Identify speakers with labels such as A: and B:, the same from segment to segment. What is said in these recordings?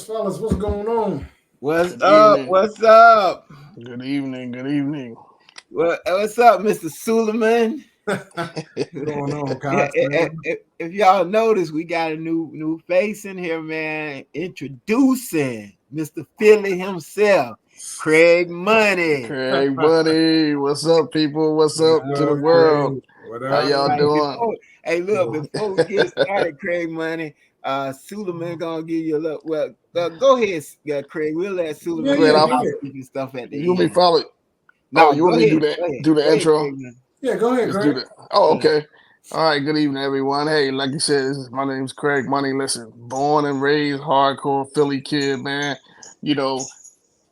A: Fellas, what's going on?
B: What's
C: Good
B: up?
C: evening.
B: What's up?
C: Good evening. Good evening.
B: What's up, Mr. Suleiman?
A: What's going on,
B: Yeah,
A: guys?
B: if y'all notice, we got a new face in here, man. Introducing Mr. Philly himself, Craig Money.
C: Craig Buddy. What's up, people? What's
A: What
C: up to the
A: up,
C: world?
A: Craig? What
C: How
A: up,
B: All
C: y'all
B: right,
A: Craig?
C: doing?
B: before we get started, Craig Money, Suleiman gonna give you a look. Well, go ahead, Craig. We'll let Suleiman
C: Great.
B: do
A: Yeah,
B: the
A: go ahead.
B: housekeeping stuff at
C: You want
B: the
C: me
B: end.
C: to follow? Oh,
B: No,
C: you
B: go
C: want me to do
B: ahead.
C: that?
B: Go ahead.
C: Do the
B: Go ahead,
C: intro?
B: Craig Money.
A: Yeah, go ahead,
C: Let's do
A: Craig.
C: that. Oh,
B: Yeah.
C: okay. All right. Good evening, everyone. Hey, like you said, my name's Craig Money. Listen, born and raised hardcore Philly kid, man. You know,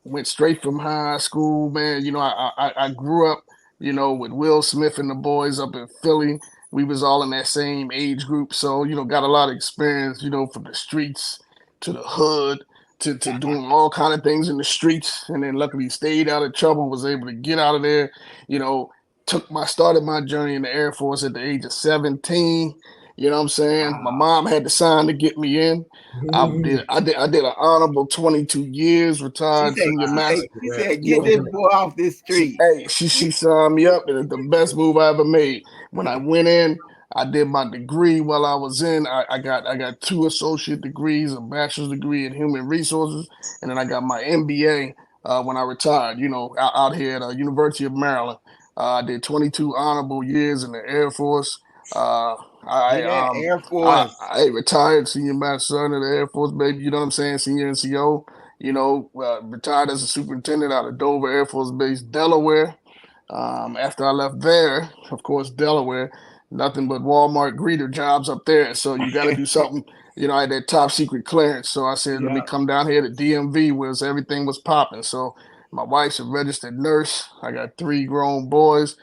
C: went straight from high school, man. I grew up, with Will Smith and the boys up in Philly. We was all in that same age group, so got a lot of experience, from the streets to the hood to doing all kind of things in the streets, and then luckily stayed out of trouble, was able to get out of there, you know. Started my journey in the Air Force at the age of 17. You know what I'm saying? My
B: Wow.
C: mom had to sign to get me in. I did an honorable 22 years,
B: She
C: retired
B: said,
C: senior
B: she said,
C: master.
A: Look
B: she
A: at that.
B: said, get
C: You
B: this
C: know,
B: boy off this street.
C: she signed me up, and it's the best move I ever made. When I went in, I did my degree while I was in. I got two associate degrees, a bachelor's degree in human resources, and then I got my MBA when I retired. Out here at University of Maryland. I did 22 honorable years in the Air Force. Uh, I
B: See that
C: um
B: Air
C: I,
B: Force.
C: I retired senior master sergeant of the Air Force, baby. You know what I'm saying? Senior NCO. Retired as a superintendent out of Dover Air Force Base, Delaware. After I left there, of course, Delaware, nothing but Walmart greeter jobs up there. So you got to do something. I had that top secret clearance. So I said, let me
B: Yeah.
C: come down here to DMV where everything was popping. So my wife's a registered nurse. I got three grown boys.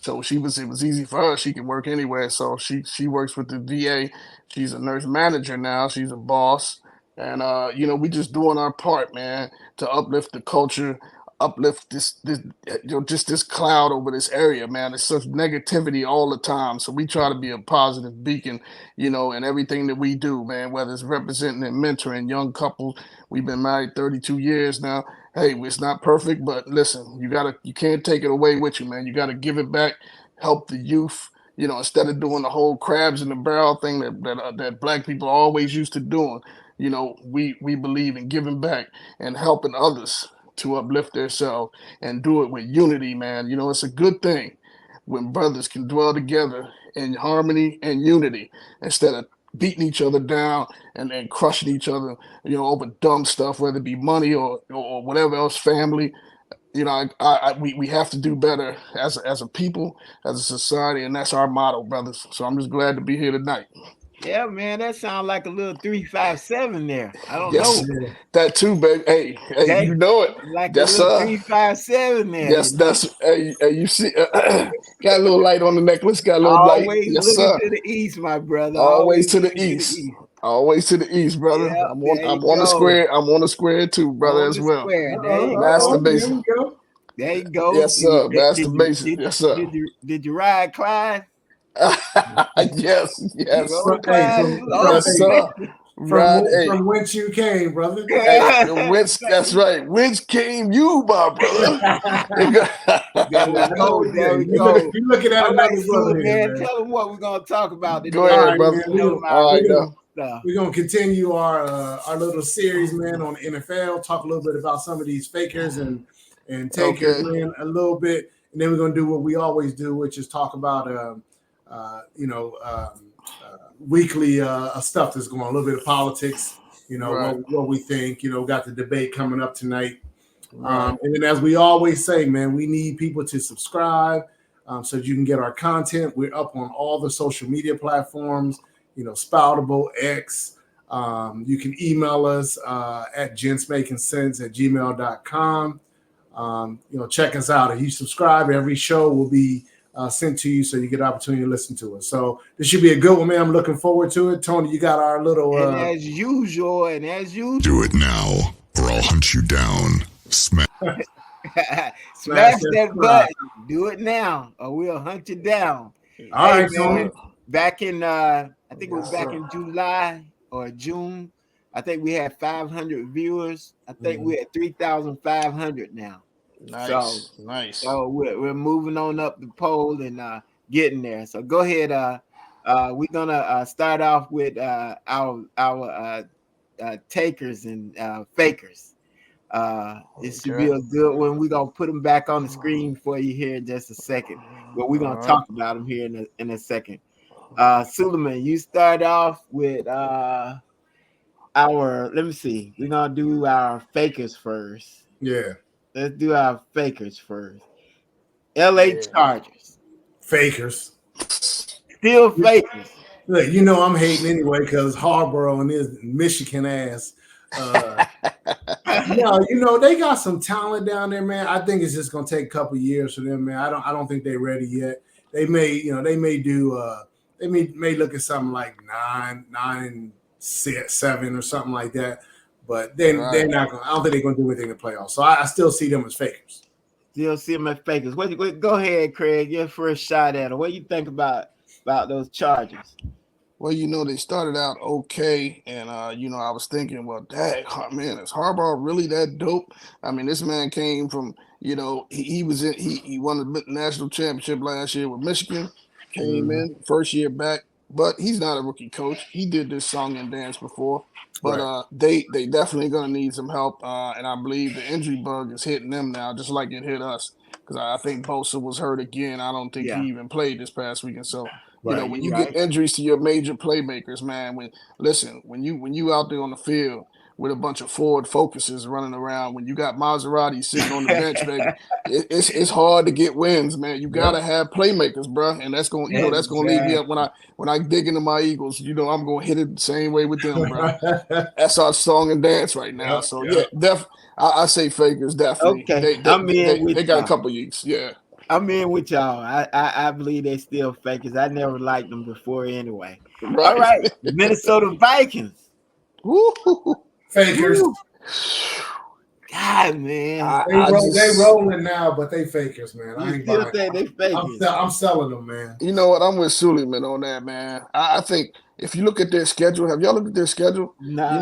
C: So it was easy for her. She can work anywhere. So she works with the VA. She's a nurse manager now. She's a boss. And we just doing our part, man, to uplift the culture, uplift this just this cloud over this area, man. There's such negativity all the time. So we try to be a positive beacon, in everything that we do, man, whether it's representing and mentoring young couples. We've been married 32 years now. Hey, it's not perfect, but listen, you can't take it away with you, man. You gotta give it back, help the youth. Instead of doing the whole crabs in the barrel thing that black people always used to doing. We believe in giving back and helping others to uplift themselves and do it with unity, man. It's a good thing when brothers can dwell together in harmony and unity instead of beating each other down and crushing each other, over dumb stuff, whether it be money or whatever else, family. We have to do better as a people, as a society, and that's our motto, brothers. So I'm just glad to be here tonight.
B: Yeah, man, that sounds like a little 357 there. I don't
C: Yes,
B: know.
A: Yeah.
C: that too, baby. Hey,
B: That
C: you know it.
B: like a
C: Yes,
B: little
C: sir.
B: 357 there,
C: Yes, that's hey, you see, got a little light on the necklace, got a little light.
B: Always
C: Yes,
B: looking
C: sir.
B: to the east, my brother.
C: Always
B: Always
C: to the
B: looking to the
C: east.
B: east.
C: Always to the east, brother.
B: Yeah, there
C: I'm
B: you
C: on the
B: go.
C: square. I'm on the square too, brother,
B: On
C: as
B: the
C: well.
B: square. There you go.
A: There
C: Masturbation.
A: we go.
B: There you go.
C: Yes, sir. Masturbation. Yes, sir.
B: Did you ride Clyde?
C: Yes,
B: You
C: yes,
B: rode
A: Hey,
B: Clyde
A: from
B: too?
C: yes,
A: hey,
C: sir. Ride eight.
A: from whence you came, brother.
C: Hey,
B: Okay.
C: whence? That's right. Whence came you, my brother?
B: There we
A: I know
B: go.
A: you.
B: There we
A: You
B: go.
A: looking at
B: All right,
A: another brother
B: Sula,
A: here,
B: man.
A: man.
B: Tell them what we're gonna talk about
C: Go
B: today,
A: All
C: ahead,
A: right,
B: man.
C: brother.
A: man.
B: Tell them our
C: All right,
B: listeners
C: now.
B: and stuff.
A: We're gonna continue our little series, man, on the NFL. Talk a little bit about some of these fakers and takers,
C: Okay.
A: man, a little bit, and then we're gonna do what we always do, which is talk about weekly stuff that's going on, a little bit of politics,
C: Right.
A: what we think. Got the debate coming up tonight.
C: Right.
A: And then, as we always say, man, we need people to subscribe so that you can get our content. We're up on all the social media platforms, Spoutable, X. You can email us at gentsmakingsense@gmail.com. Check us out. If you subscribe, every show will be sent to you so you get an opportunity to listen to it. So this should be a good one, man. I'm looking forward to it. Tony, you got our little...
B: And as usual,
D: do it now or I'll hunt you down. Smash
B: smash that button. Do it now or we'll hunt you down.
A: All
B: hey,
A: right,
B: man,
A: Tony.
B: back in I think it was back in July or June. I think we had 500 viewers. I think we're at 3,500 now.
C: Nice.
B: So we're moving on up the pole and getting there. So go ahead. We're gonna start off with our takers and fakers. It should be a good one. We're gonna put them back on the screen for you here in just a second. But we're gonna talk about them here in a second. Suleiman, you start off with let me see. We're gonna do our fakers first.
A: Yeah.
B: Let's do our fakers first. LA Chargers.
A: Fakers.
B: Still fakers.
A: Look, I'm hating anyway because Harborough and his Michigan ass. No, they got some talent down there, man. I think it's just gonna take a couple years for them, man. I don't think they're ready yet. They may do they may look at something like 9, 6, 7 or something like that. But they're not gonna. I don't think they're gonna do anything in the playoffs. So I still see them as fakers.
B: Still see them as fakers. Go ahead, Craig. Your first shot at them. What do you think about those Chargers?
C: Well, they started out okay, and I was thinking, well, dang, man, is Harbaugh really that dope? I mean, this man came from, he won the national championship last year with Michigan, came in first year back, but he's not a rookie coach. He did this song and dance before, but they definitely gonna need some help, and I believe the injury bug is hitting them now, just like it hit us, because I think Bosa was hurt again. I don't think he even played this past weekend, so. When you get injuries to your major playmakers, man, when you out there on the field with a bunch of forward focuses running around, when you got Maserati sitting on the bench, baby, it's hard to get wins, man. You gotta have playmakers, bro, and that's gonna lead me up when I dig into my Eagles. I'm gonna hit it the same way with them, bro. That's our song and dance right now. I say fakers definitely.
B: Okay,
C: they got a couple years,
B: I'm in with y'all. I believe they still fakers. I never liked them before anyway.
C: Right.
B: All right, Minnesota Vikings.
A: Fakers.
B: Woo. God, man.
A: They rolling now, but they fakers, man. I ain't
B: still
A: buying
B: say they fakers.
A: I'm selling them, man.
C: You know what? I'm with Suleiman on that, man. I think if you look at their schedule, have y'all looked at their schedule?
B: Nah,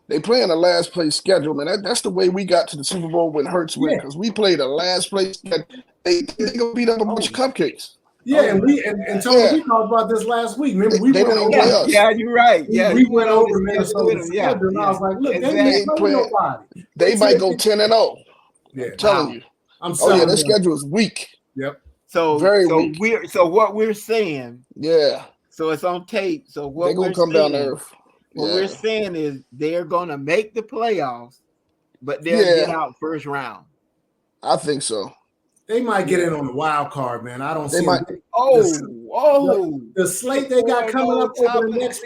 C: they playing a last place schedule, man. That's the way we got to the Super Bowl when Hurts went, because we played a last place schedule. They gonna beat up a bunch of cupcakes.
A: Yeah, and Tony, we talked about this last week. Remember, we
C: they
A: went
C: don't
A: over.
C: play us.
B: Yeah, you're right. Yeah,
A: we went over Minnesota's schedule, and I was like, look, they didn't play nobody.
C: They might go 10-0.
A: Yeah,
C: I'm telling you.
A: I'm selling
C: their schedule is weak.
A: Yep.
B: So weak. What we're saying.
C: Yeah.
B: So it's on tape. So what
C: they're gonna come down to earth.
B: What we're saying is they're gonna make the playoffs, but they'll get out first round.
C: I think so.
A: They might get in on the wild card, man. I don't see. The slate they got coming up over the next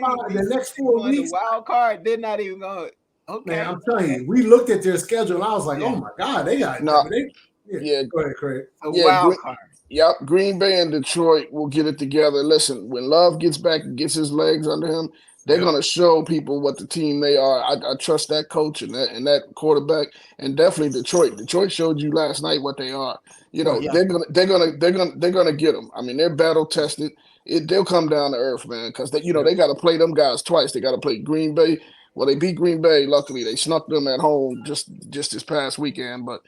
A: 4 weeks.
B: The wild card, they're not even going. Okay,
A: man, I'm telling you, we looked at their schedule and I was like, oh my god, they got
C: no.
A: Go ahead, Craig.
B: Wild card.
C: Yep, Green Bay and Detroit will get it together. Listen, when Love gets back and gets his legs under him, they're gonna show people what the team they are. I trust that coach and that quarterback, and definitely Detroit. Detroit showed you last night what they are. They're gonna get them. I mean, they're battle tested. They'll come down to earth, man, because they got to play them guys twice. They got to play Green Bay. Well, they beat Green Bay. Luckily, they snuck them at home just this past weekend. But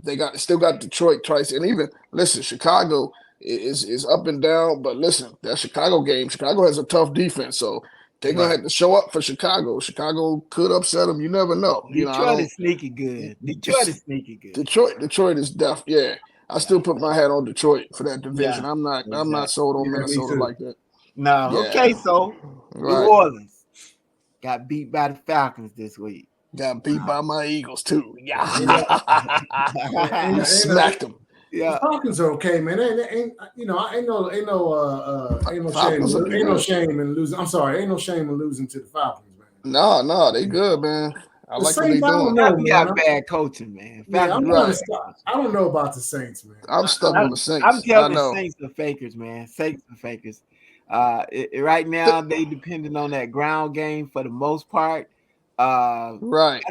C: they still got Detroit twice, and even listen, Chicago is up and down. But listen, that Chicago game, Chicago has a tough defense, so they're gonna have to show up for Chicago. Chicago could upset them. You never know.
B: Detroit is sneaky good.
C: Detroit is deaf. Yeah, I still put my hat on Detroit for that division. I'm not sold on Minnesota like that.
B: No. Okay, so New Orleans. got beat by the Falcons this week.
C: Got beat by my Eagles too. Yeah.
A: Ain't,
C: Smacked them.
A: the Falcons are okay, man. Ain't no
C: Falcons are good.
A: shame in losing. I'm sorry, ain't no shame in losing to the Falcons, man.
C: No, they good, man. I like what they doing.
B: We got bad coaching, man.
A: Yeah, I'm
C: right.
A: I don't know about the Saints, man.
C: I'm stuck on the Saints.
B: I'm telling the Saints are fakers, man. Saints are fakers. Right now, they depending on that ground game for the most part.
C: Right.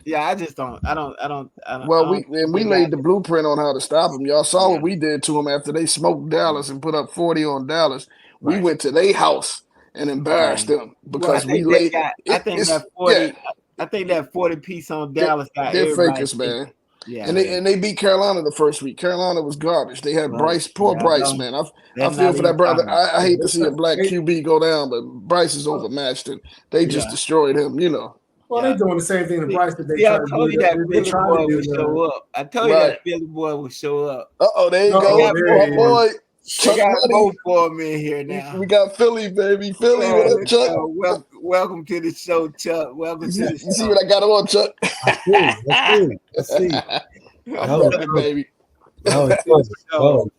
B: Yeah, I just don't. I don't.
C: Well, we laid the blueprint on how to stop them. Y'all saw what we did to them after they smoked Dallas and put up 40 on Dallas. We went to their house and embarrassed them because we laid.
B: I think that 40 piece on Dallas got
C: they're
B: everybody
C: fakers, man.
B: Yeah,
C: and they beat Carolina the first week. Carolina was garbage. They had Bryce, Bryce, man. I feel for that brother. I hate to see a black QB go down, but Bryce is overmatched, and they just destroyed him. You know.
A: Well, they're doing the same thing to Bryce that they
B: I told you that Philly boy would show up. I told you that Philly boy would show up.
C: There you go, my boy.
B: Chuck got both for me in here now.
C: We got Philly, baby. Philly, what up, Chuck?
B: Welcome to the show, Chuck. Welcome to the show.
C: You see what I got on, Chuck?
E: Let's see.
C: Baby.
E: Trouble.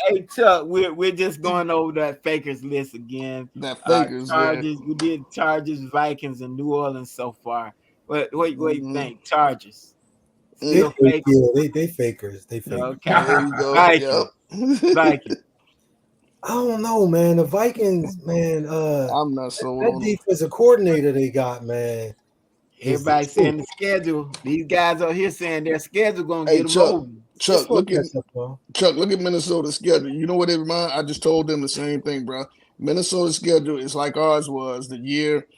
B: Hey, Chuck, we're just going over that fakers list again.
C: That fakers,
B: Chargers. We did Chargers, Vikings, and New Orleans so far. What do you think? Chargers.
E: They fakers. They fakers.
B: Okay,
C: there you go.
B: Vikings.
E: I don't know, man. The Vikings, man.
C: I'm not so.
E: That defensive coordinator they got, man.
B: Everybody saying the schedule. These guys out here saying their schedule gonna get them over.
C: Chuck, look at Minnesota's schedule. You know what it reminds? I just told them the same thing, bro. Minnesota's schedule is like ours was the year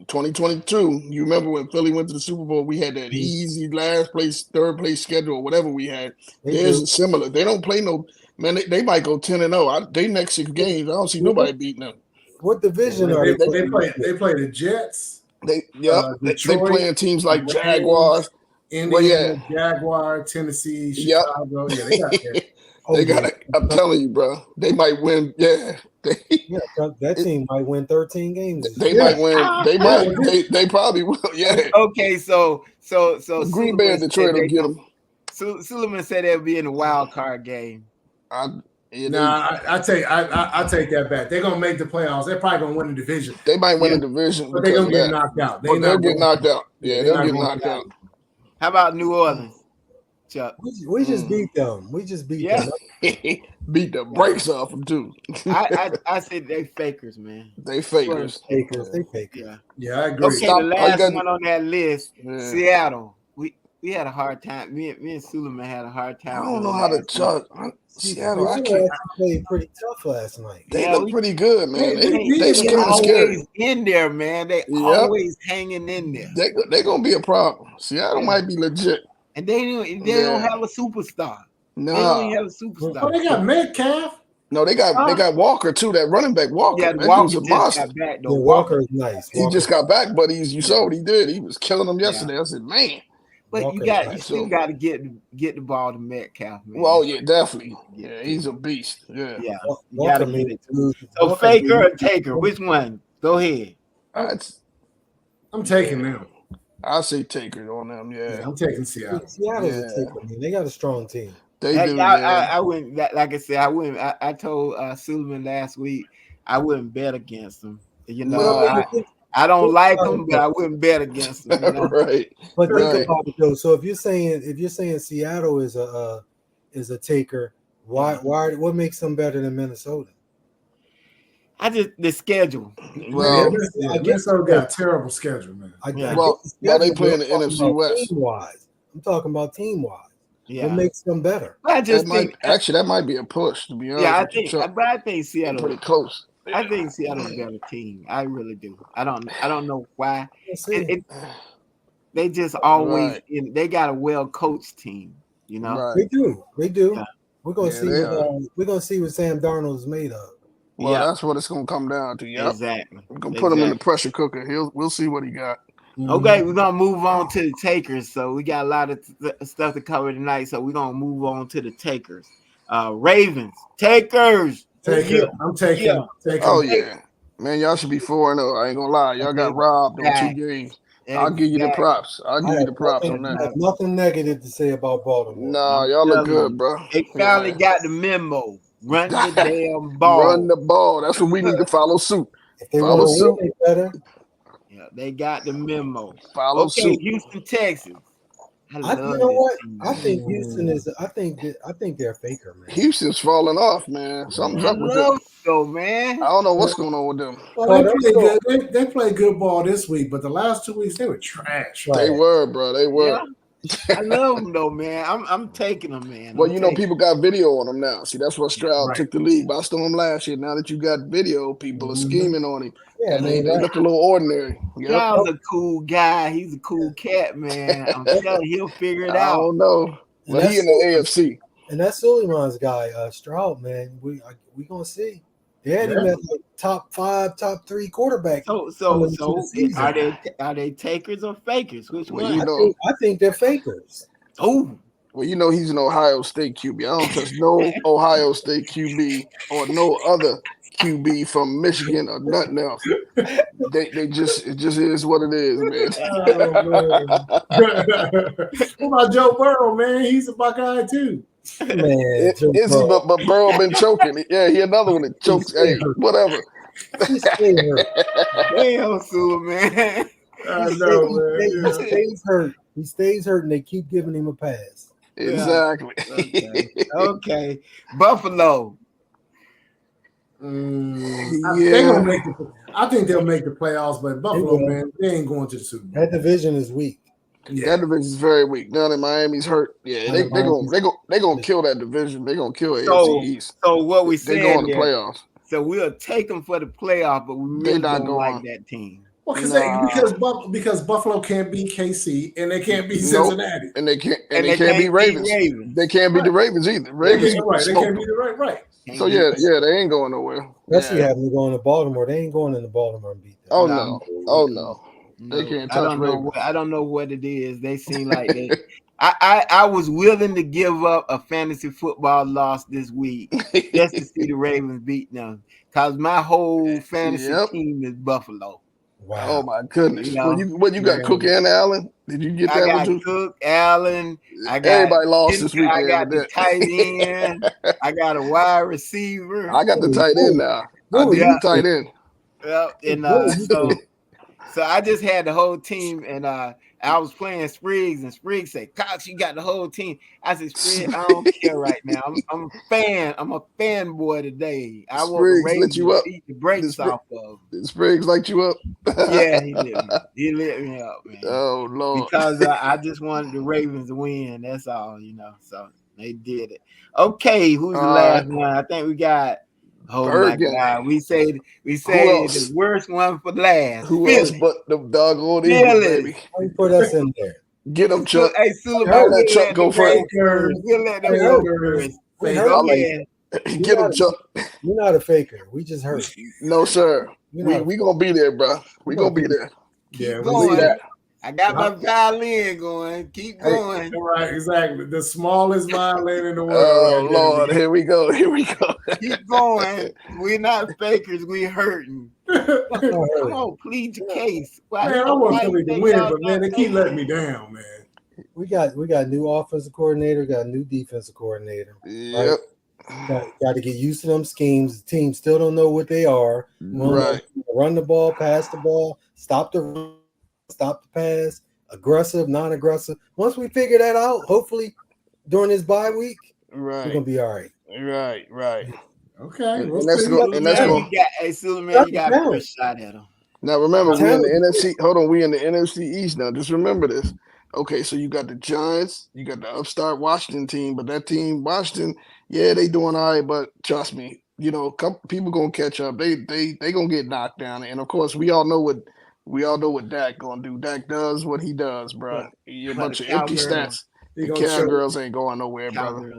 C: 2022. You remember when Philly went to the Super Bowl? We had that easy last place, third place schedule, or whatever we had. Theirs similar. They don't play no man. They might go 10-0. They next 6 games. I don't see nobody beating them.
E: What division are
A: they play? They play the Jets.
C: They playing teams like Jaguars.
A: Indiana, Jaguar, Tennessee, Chicago. Yeah, they got that.
C: They got it. I'm telling you, bro. They might win. Yeah.
E: That team might win 13 games.
C: They might win. They might. They probably will. Yeah.
B: Okay, so
C: Green Bay and Detroit will get them.
B: Suleiman said they'll be in the wild card game.
A: I take that back. They're gonna make the playoffs. They're probably gonna win the division.
C: They might win the division,
A: but they're gonna get knocked out.
C: They'll get knocked out. Yeah, they'll get knocked out.
B: How about New Orleans, Chuck?
E: We just beat them. We just beat them.
C: Beat the brakes off them too.
B: I said they fakers, man.
C: They fakers.
E: They fakers.
A: Yeah, I agree.
B: Okay, the last one on that list, Seattle. We had a hard time. Me and Suleiman had a hard time.
C: I don't know how to judge Seattle.
E: I can't. Played pretty tough last night.
C: They look pretty good, man.
B: They always in there, man. They always hanging in there.
C: They're gonna be a problem. Seattle might be legit,
B: and they don't have a superstar.
C: No,
B: they don't have a superstar.
A: Oh, they got Metcalf.
C: No, they got Walker too. That running back Walker.
B: Yeah,
C: Walker's a monster.
E: Walker is nice.
C: He just got back, but you saw what he did. He was killing them yesterday. I said, man.
B: But you still got to get the ball to Metcalf, man.
C: Well, yeah, definitely. Yeah, he's a beast. Yeah.
B: You got to get it to. So faker or taker? Which one? Go ahead.
A: I'm taking them.
C: I say taker on them. Yeah,
A: I'm taking Seattle.
E: Seattle's a taker, man. They got a strong team.
C: They do.
B: I wouldn't. Like I said, I wouldn't. I told Suleiman last week I wouldn't bet against them. You know, I don't like them, but I wouldn't bet against them. You know?
C: Right.
E: But think about it though. So if you're saying Seattle is a taker, why what makes them better than Minnesota?
B: The schedule.
A: Well, I guess I've got a terrible schedule, man.
C: They play in the NFC West.
E: Team-wise. I'm talking about team-wise.
B: Yeah.
E: What makes them better?
B: I just think
C: that might be a push, to be honest.
B: Yeah, I think Seattle
C: pretty close.
B: I think Seattle's a better team. I really do. I don't know why. They just always they got a well-coached team, you know.
E: Right. They do. Yeah. We're gonna see. We're gonna see what Sam Darnold's made of.
C: Well, that's what it's gonna come down to. Yeah,
B: exactly.
C: We're gonna put him in the pressure cooker. We'll see what he got.
B: Okay, we're gonna move on to the takers. So we got a lot of stuff to cover tonight. So we're gonna move on to the takers. Ravens, takers.
A: I'm taking.
C: Oh yeah. Man, y'all should be 4-0. I ain't gonna lie. Y'all got robbed on 2 games. I'll give you the props. I'll give you the props on
E: I
C: that.
E: have nothing negative to say about Baltimore.
C: Nah, y'all look good, bro.
B: They finally got the memo. Run the damn ball.
C: Run the ball. That's what we need to follow suit.
E: If they
C: Follow
E: want to
C: suit.
E: win, they better.
B: Yeah, they got the memo.
C: Follow suit.
B: Houston, Texas.
E: You know what? I think Houston is. I think they're faker, man.
C: Houston's falling off, man. Something's up with them.
B: Though, man.
C: I don't know what's going on with them.
A: Well, they play good. They played good ball this week, but the last 2 weeks they were trash.
C: They were, bro. They were.
B: Yeah. I love them though, man. I'm taking them, man.
C: Well, you know, people got video on them now. See, that's what Stroud took the league by storm last year. Now that you got video, people are scheming on him.
E: Yeah,
C: and they look a little ordinary.
B: Stroud's a cool guy. He's a cool cat, man. I'm telling you, he'll figure it out.
C: I don't know. Well, he in the AFC.
E: And that's Suleiman's guy, Stroud, man. We gonna see. They had him at like top 5, top 3 quarterback.
B: So are they takers or fakers? Which one?
E: I think they're fakers.
B: Oh.
C: Well, you know he's an Ohio State QB. I don't trust no Ohio State QB or no other QB from Michigan or nothing else. It just is what it is, man.
A: What about Joe Burrow, man? He's a Buckeye too.
E: Man,
C: but Burrow been choking. Yeah, he another one that chokes. Hey, whatever.
B: Damn, Sula, man.
A: I know, man.
E: He stays hurt. He stays hurt, and they keep giving him a pass.
C: Exactly.
B: Okay. Buffalo.
A: I think they'll make the playoffs, but Buffalo, man, they ain't going to the Super Bowl.
E: That division is weak.
C: That division is very weak. Now that Miami's hurt, they gonna kill that division. They gonna kill AFC East.
B: So what we saying?
C: They go in the playoffs.
B: So we'll take them for the playoff, but we really don't like that team.
A: Well, because Buffalo can't beat KC and they can't beat Cincinnati,
C: and they can't beat Ravens. They can't beat the Ravens either. Ravens,
A: they can't beat the right.
C: So they ain't going nowhere.
E: Especially having to go into Baltimore. They ain't going into Baltimore and beat them.
C: Oh no. They can't touch Ravens.
B: I don't know what it is. They seem like they. I was willing to give up a fantasy football loss this week just to see the Ravens beat them, because my whole fantasy team is Buffalo.
E: Wow!
C: Oh my goodness! What you got? Cook and Allen? Did you get that?
B: I got Cook, Allen. I got
C: everybody lost this weekend.
B: I got the tight end. I got a wide receiver.
C: I got the tight end now. I did the tight end.
B: Well, and so I just had the whole team, and I was playing Spriggs, and Spriggs said, "Cox, you got the whole team." I said, "Spriggs, I don't care right now. I'm a fan. I'm a fanboy today. I want the Ravens to beat the brakes off of."
C: Spriggs light you up?
B: Yeah, he lit me. He lit me up, man.
C: Oh Lord!
B: Because I just wanted the Ravens to win. That's all, So they did it. Okay, who's the last one? I think we got. Oh my God! We say the worst one for last.
C: Who else but the doggone Eagles, baby?
E: Put us in there.
C: Get them, Chuck.
B: Hey,
C: I'll let Chuck go first.
B: We'll let them go first.
C: Get them, Chuck.
E: We're not a faker. We just hurt.
C: No, sir. We gonna be there, bro. We gonna be there.
A: Yeah,
B: we see that. I got my violin going. Keep going.
A: Right, exactly. The smallest violin in the world.
C: Oh Lord, here we go.
B: Keep going. We're not fakers. We're hurting. Come on, plead your case.
A: Man, I want Philly to win, but man, they keep letting me down, man.
E: We got new offensive coordinator, got a new defensive coordinator.
C: Yep.
E: Right? Got to get used to them schemes. The team still don't know what they are.
C: Right.
E: Run the ball, pass the ball, stop the run, stop the pass, aggressive, non-aggressive. Once we figure that out, hopefully during this bye week, we're gonna be all right.
C: Right.
A: Okay.
C: Let's go.
B: Hey, Suleiman, you got a first shot at him.
C: Now remember, we're in the NFC. Hold on, we in the NFC East now. Just remember this. Okay, so you got the Giants, you got the upstart Washington team, but that team, Washington, they doing all right, but trust me, people gonna catch up. They gonna get knocked down, and of course, we all know what Dak gonna do. Dak does what he does, bro. A bunch of empty stats. The Cowgirls ain't going nowhere, brother.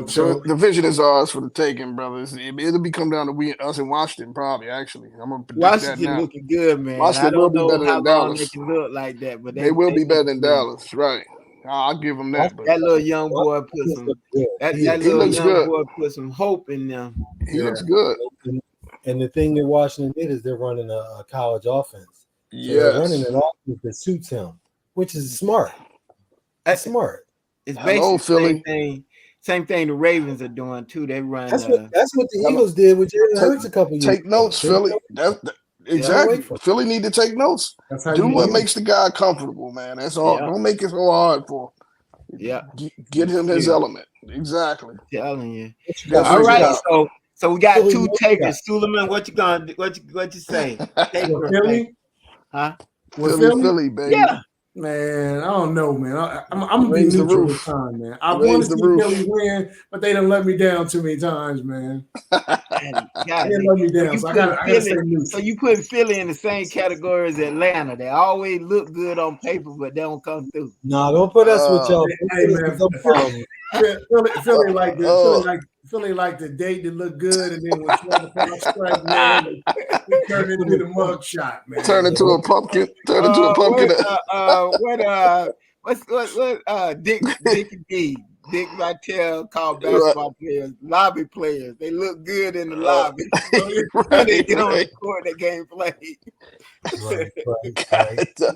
C: So the division is ours for the taking, brothers. It'll be come down to us in Washington, probably. Actually, I'm gonna predict
B: Washington
C: that now.
B: Looking good, man.
C: Washington will be better than Dallas.
B: They can look like that, but
C: they will be better than Dallas, right? I'll give them that.
B: That little young boy put some. That little young boy put some hope in them.
C: He looks good.
E: And the thing that Washington did is they're running a college offense. So they're running an offense that suits him, which is smart. That's smart.
B: It's basically same thing the Ravens are doing too. They run.
E: That's what the Eagles did with Jalen Hurts a couple years ago.
C: Take notes, Philly. Exactly. Philly need to take notes. Do what makes the guy comfortable, man. That's all. Don't make it so hard for him.
B: Yeah.
C: Get him his element. Exactly.
B: Telling you. All right. So we got two takers. Suleiman, what you gonna what you say?
A: Philly?
B: Huh?
C: Philly, baby.
B: Yeah.
A: Man, I don't know, man. I'm gonna be neutral this time, man. I want to see Philly win, but they done let me down too many times, man. They done let me down, so I gotta stay neutral.
B: So you put Philly in the same category as Atlanta. They always look good on paper, but they don't come through.
E: No, don't put us with y'all.
A: Hey, man, Philly like the date that look good, and then when 12 o'clock strike, man, it turned into the mug shot, man.
C: Turn into a pumpkin.
B: Dick Vitale called basketball players lobby players. They look good in the lobby. They get on the court, they can't play. Right.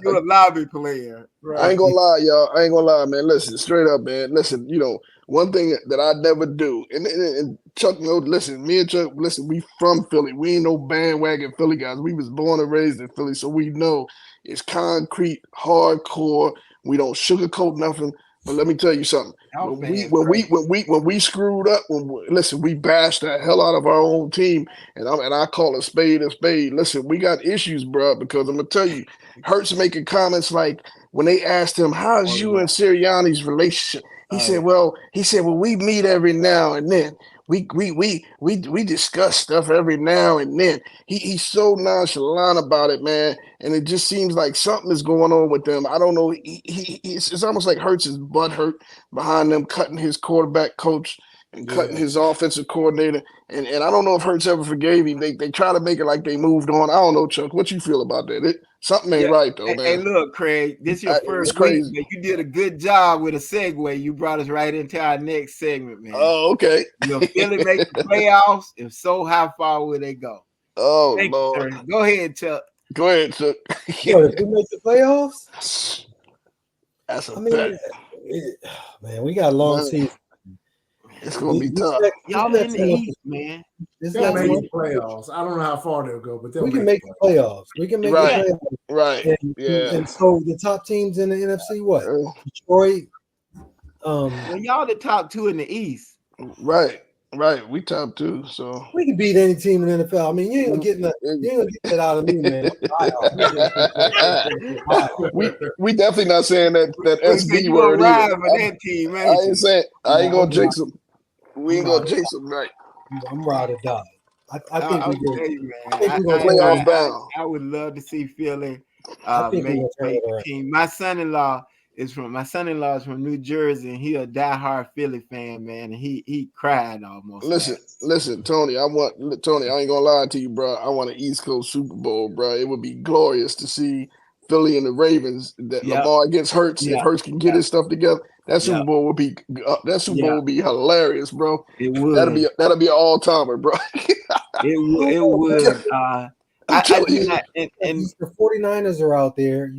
B: You're a lobby player. Right.
C: I ain't gonna lie, y'all. I ain't gonna lie, man. Listen, straight up, man. Listen, one thing that I never do, and Chuck, listen, me and Chuck, listen, we from Philly. We ain't no bandwagon Philly guys. We was born and raised in Philly, so we know it's concrete, hardcore. We don't sugarcoat nothing. But let me tell you something. When we screwed up, we bashed the hell out of our own team, and I call a spade a spade. Listen, we got issues, bro, because I'm gonna tell you, Hurts making comments like when they asked him, "How's you and Sirianni's relationship?" He said, "Well, we meet every now and then. We discuss stuff every now and then." He's so nonchalant about it, man, and it just seems like something is going on with them. I don't know. It's almost like Hurts is butthurt behind them cutting his quarterback coach and cutting his offensive coordinator, and I don't know if Hurts ever forgave him. They try to make it like they moved on. I don't know, Chuck. What you feel about that? Something ain't right though, man.
B: Hey, look, Craig, this is your first week, but you did a good job with a segue. You brought us right into our next segment, man.
C: Oh, okay.
B: Philly make the playoffs. If so, how far will they go?
C: Oh, Lord.
B: Go ahead, Chuck.
C: Go ahead, Chuck.
E: If we make the playoffs,
C: that's a bet.
E: Man, we got a long season.
C: It's gonna be tough.
B: Y'all in the East, man.
A: They'll make the playoffs. I don't know how far they'll go, but
E: we can make the playoffs. We can make the playoffs.
C: Right.
E: And so the top teams in the NFC, what? Detroit.
B: Well, y'all the top two in the East.
C: Right. We top two, so
E: we can beat any team in the NFL. I mean, you ain't gonna get that out of me, man.
C: we definitely not saying that SB word either.
B: That team,
C: I ain't gonna jinx them. We ain't gonna jinx them, right?
E: I'm ride or die. I think we're
B: gonna
E: playoff
B: bound. I would love to see Philly make the team. My son-in-law is from New Jersey, and he a diehard Philly fan, man. And he cried almost.
C: Listen, Tony. I ain't gonna lie to you, bro. I want an East Coast Super Bowl, bro. It would be glorious to see Philly and the Ravens. That Lamar against Hurts. If Hurts can get his stuff together, that Super Bowl would be hilarious, bro.
B: It would.
C: That'll be an all timer, bro.
B: it would.
E: And the 49ers are out there,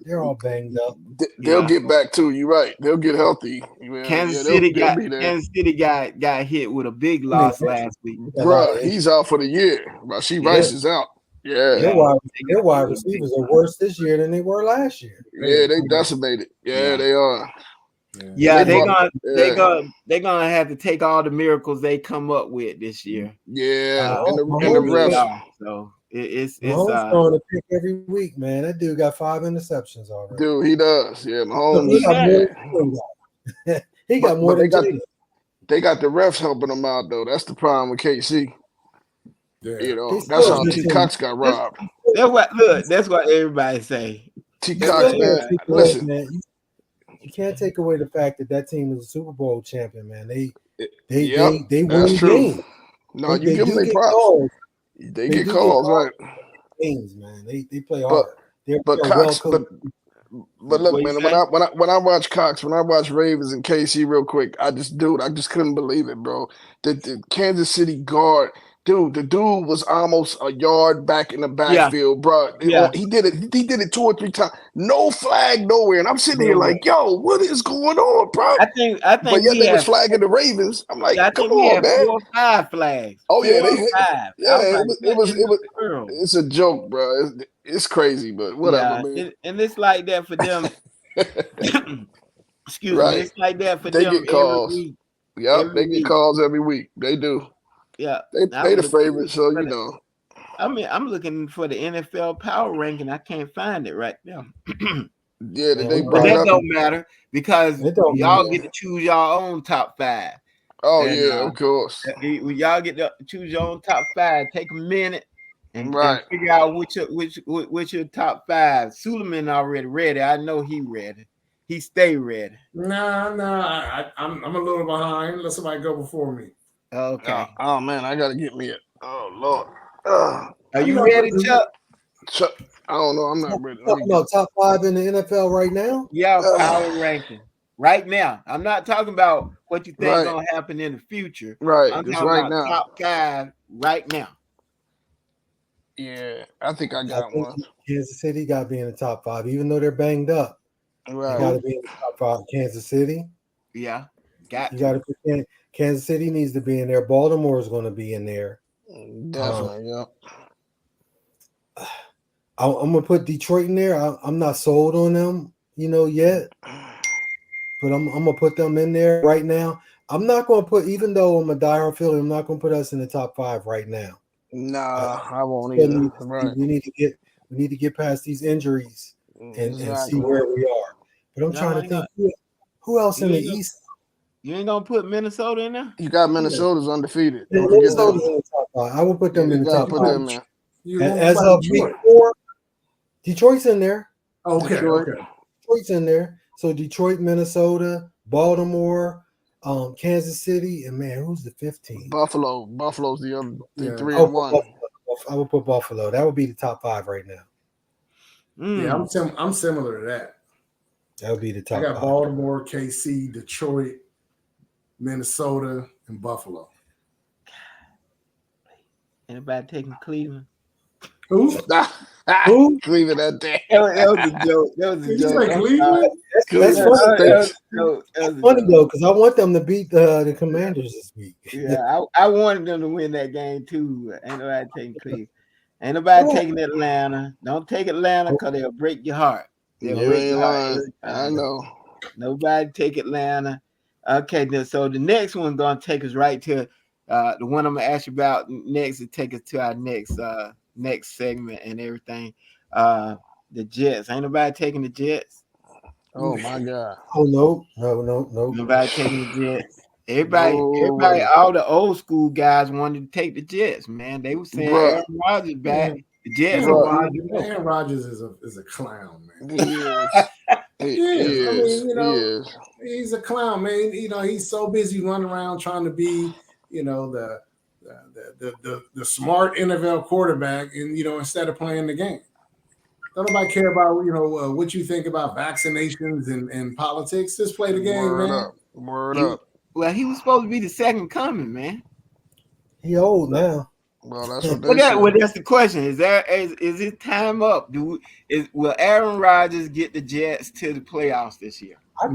E: they're all banged up.
C: They'll get back too. You're right. They'll get healthy.
B: Kansas City got hit with a big loss last week.
C: Bro, he's out for the year. Rashee Rice is out. Yeah.
E: Their wide receivers are worse this year than they were last year.
C: Yeah, they decimated. Yeah, they are.
B: Yeah, they're gonna have to take all the miracles they come up with this year.
C: Yeah, and the refs.
B: So it's
E: throwing a pick every week, man. That dude got 5 interceptions already.
C: Dude, he does. Yeah, Mahomes.
E: He got more than
C: they got the refs helping them out though. That's the problem with KC. Yeah. That's how T. Cox got robbed.
B: That's what everybody say.
C: T. Cox, man. Listen,
E: man, you can't take away the fact that team is a Super Bowl champion, man. They win games.
C: No, you give them their props. They get calls, right?
E: Games, man. They play hard.
C: But look, man. When I watch Cox, when I watch Ravens and KC, real quick, I just couldn't believe it, bro. The Kansas City guard Dude, the dude was almost a yard back in the backfield, bro.
B: Yeah.
C: He did it. He did it 2 or 3 times. No flag nowhere, and I'm sitting here like, yo, what is going on, bro?
B: I think
C: But yet they was flagging the Ravens. I'm like, come on, man.
B: 4 or 5 flags.
C: Oh yeah,
B: 4
C: they
B: or 5.
C: yeah. It was
B: World?
C: it's a joke, bro. It's crazy, but whatever, man.
B: And it's like that for them. Excuse me. It's like that for
C: they
B: them
C: get calls.
B: every week.
C: Yep, they get calls every week. They do.
B: Yeah,
C: they the favorite, so you know.
B: I mean, I'm looking for the NFL power ranking. I can't find it right now.
C: Yeah,
B: but that don't matter because y'all get to choose your own top 5.
C: Oh yeah, of course.
B: Y'all get to choose your own top 5. Take a minute and figure out which your top 5. Suleiman already ready. I know he ready. He stay ready.
A: Nah. I'm a little behind. Let somebody go before me.
B: Okay.
C: Oh man, I gotta get me a. Oh Lord.
B: Are you ready, Chuck?
C: Chuck, I don't know. I'm not ready.
E: Talking about top 5 in the NFL right now?
B: Yeah, power ranking. Right now. I'm not talking about what you think gonna happen in the future.
C: Right.
B: I'm
C: just
B: talking
C: right
B: about
C: now.
B: top 5 right now.
C: Yeah, I think I got one.
E: Kansas City got to be in the top 5, even though they're banged up.
C: Right.
E: They got to be in the top 5. Kansas City.
B: Yeah.
E: You got to put Kansas City needs to be in there. Baltimore is going to be in there.
C: Definitely, yeah.
E: I'm gonna put Detroit in there. I'm not sold on them, yet, but I'm gonna put them in there right now. I'm not gonna put, even though I'm a diehard Philly, I'm not gonna put us in the top 5 right now.
C: Nah, I won't either.
E: We need to get past these injuries and see where we are. But I'm trying to think who else in the East.
B: You ain't gonna put Minnesota in there?
C: You got Minnesota's undefeated.
E: Don't forget them. In the top 5. I will put them in the top 5. As of week 4, Detroit's in there.
A: Okay.
E: Detroit's in there. So Detroit, Minnesota, Baltimore, Kansas City, and man, who's the 15?
C: Buffalo. Buffalo's the other 3-1.
E: I would put Buffalo. That would be the top 5 right now.
A: Yeah, I'm similar to that.
E: That would be the top 5.
A: I got Baltimore, KC, Detroit, Minnesota, and Buffalo.
B: Anybody taking Cleveland?
A: Who?
C: Cleveland that day.
B: That was a joke. That was a joke.
A: Cleveland?
E: That's funny. That's funny though, because I want them to beat the Commanders this week.
B: Yeah, I wanted them to win that game too. Ain't nobody taking Cleveland. Ain't nobody taking Atlanta. Don't take Atlanta because they'll break your heart. They'll break your heart.
C: I know.
B: Nobody take Atlanta. Okay, then so the next one gonna take us right to the one I'm gonna ask you about next to take us to our next segment and everything. The Jets. Ain't nobody taking the Jets.
C: Oh my God.
E: Oh no.
B: Nobody taking the Jets. Everybody, all the old school guys wanted to take the Jets, man. They were saying Aaron Rodgers back. The Jets
A: Aaron Rodgers is a clown, man. He is. He's a clown, man. He's so busy running around trying to be, the smart NFL quarterback, and instead of playing the game. Don't nobody care about what you think about vaccinations and politics. Just play the game, man.
C: Word up.
B: Well, he was supposed to be the second coming, man.
E: He old now.
C: Well, that's what they say.
B: Well, that's the question. Is his time up? Will Aaron Rodgers get the Jets to the playoffs this year?
E: I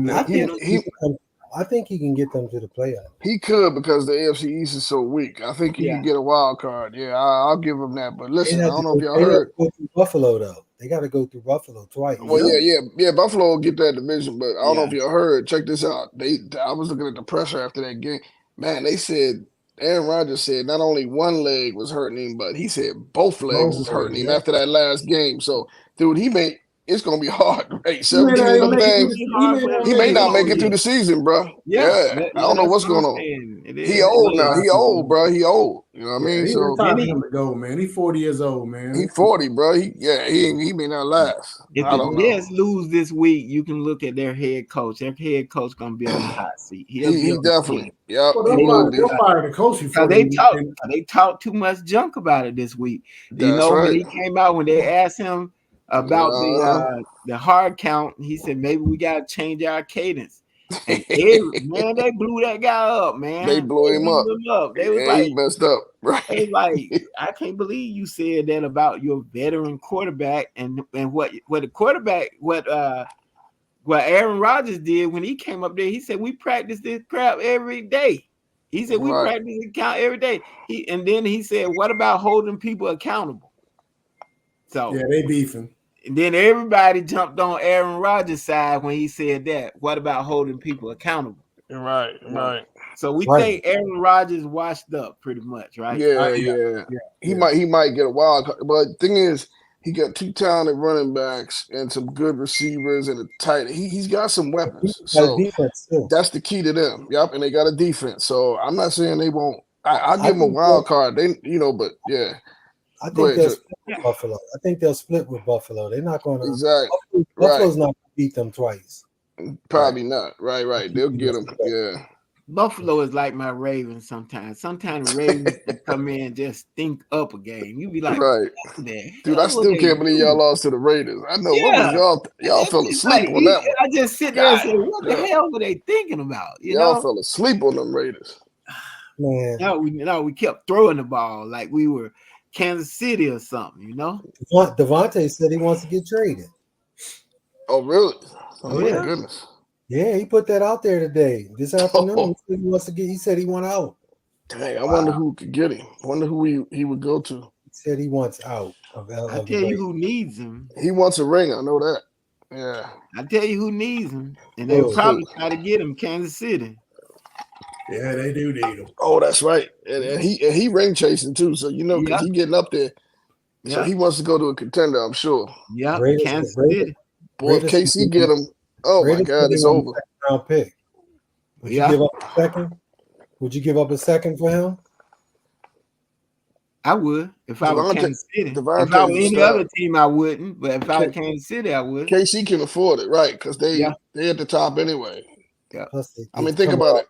E: think he can get them to the playoffs.
C: He could, because the AFC East is so weak. I think he can get a wild card. Yeah, I'll give him that. But listen, I don't know if y'all heard.
E: Go through Buffalo though. They got to go through Buffalo twice.
C: Well, yeah. Buffalo will get that division, but I don't know if y'all heard. Check this out. I was looking at the pressure after that game. Man, they said Aaron Rodgers said not only one leg was hurting him, but he said both legs was hurting him after that last game. So, dude, it's gonna be hard, right? 17 of them games. He may not make it through the season, bro. I don't know what's going on. He old now. He old, bro. He old. You know what I mean?
A: So time for him to go, man. He's 40 years old, man.
C: He 40, bro. He may not last.
B: If the Jets lose this week, you can look at their head coach. Their head coach gonna be on the hot seat.
C: He definitely. Yep.
A: Well, they'll fire the coach before
B: they talk too much junk about it this week. When he came out, when they asked him about the hard count, he said maybe we gotta change our cadence. And man, they blew that guy up, man.
C: They blew him up.
B: They was
C: Yeah,
B: like,
C: he messed up. Right.
B: they was like, I can't believe you said that about your veteran quarterback and what the quarterback, what Aaron Rodgers did when he came up there. He said, we practice this crap every day. He said, we practice this count every day. And then he said, what about holding people accountable? So
A: yeah, they beefing.
B: And then everybody jumped on Aaron Rodgers' side when he said that. What about holding people accountable?
C: Right.
B: So we think Aaron Rodgers washed up pretty much, right?
C: Yeah. He might get a wild card. But the thing is, he got 2 talented running backs and some good receivers and a tight. He's got some weapons. So that's the key to them. Yep, and they got a defense. So I'm not saying they won't. I'll give them a wild card. They, but yeah.
E: I think they'll split with Buffalo. I think they'll split with Buffalo. They're not going to.
C: Exactly.
E: Buffalo's not going to beat them twice.
C: Probably not. Right. They'll get them. Yeah.
B: Buffalo is like my Ravens sometimes. Sometimes the Ravens come in and just think up a game. You be like,
C: right. Dude, I still can't believe y'all lost to the Raiders. I know. What was y'all fell asleep on that one.
B: I just sit there and say, what the hell were they thinking about?
C: Y'all fell asleep on them Raiders.
E: Man.
B: We kept throwing the ball like we were Kansas City or something,
E: Devontae said he wants to get traded.
C: Oh, really? Oh, my goodness.
E: Yeah, he put that out there today. This afternoon, he said he want out.
C: Dang, I wonder who could get him. I wonder who he would go to.
E: He said he wants out.
B: I tell you who needs him.
C: He wants a ring. I know that. Yeah.
B: I tell you who needs him. And they'll probably try to get him, Kansas City.
A: Yeah, they do need him.
C: Oh, that's right. And he ring chasing too. So because he getting up there. Yeah. So he wants to go to a contender, I'm sure.
B: Yeah, Kansas City.
C: Boy, if KC get him, oh my God, it's over.
E: Round pick. Would you give up a second? Would you give up a second for him?
B: I would. If I were Kansas City. If I were any other team, I wouldn't. But if I were Kansas City, I would.
C: KC can afford it, right? Because they at the top anyway.
B: Yeah.
C: I mean, think about it.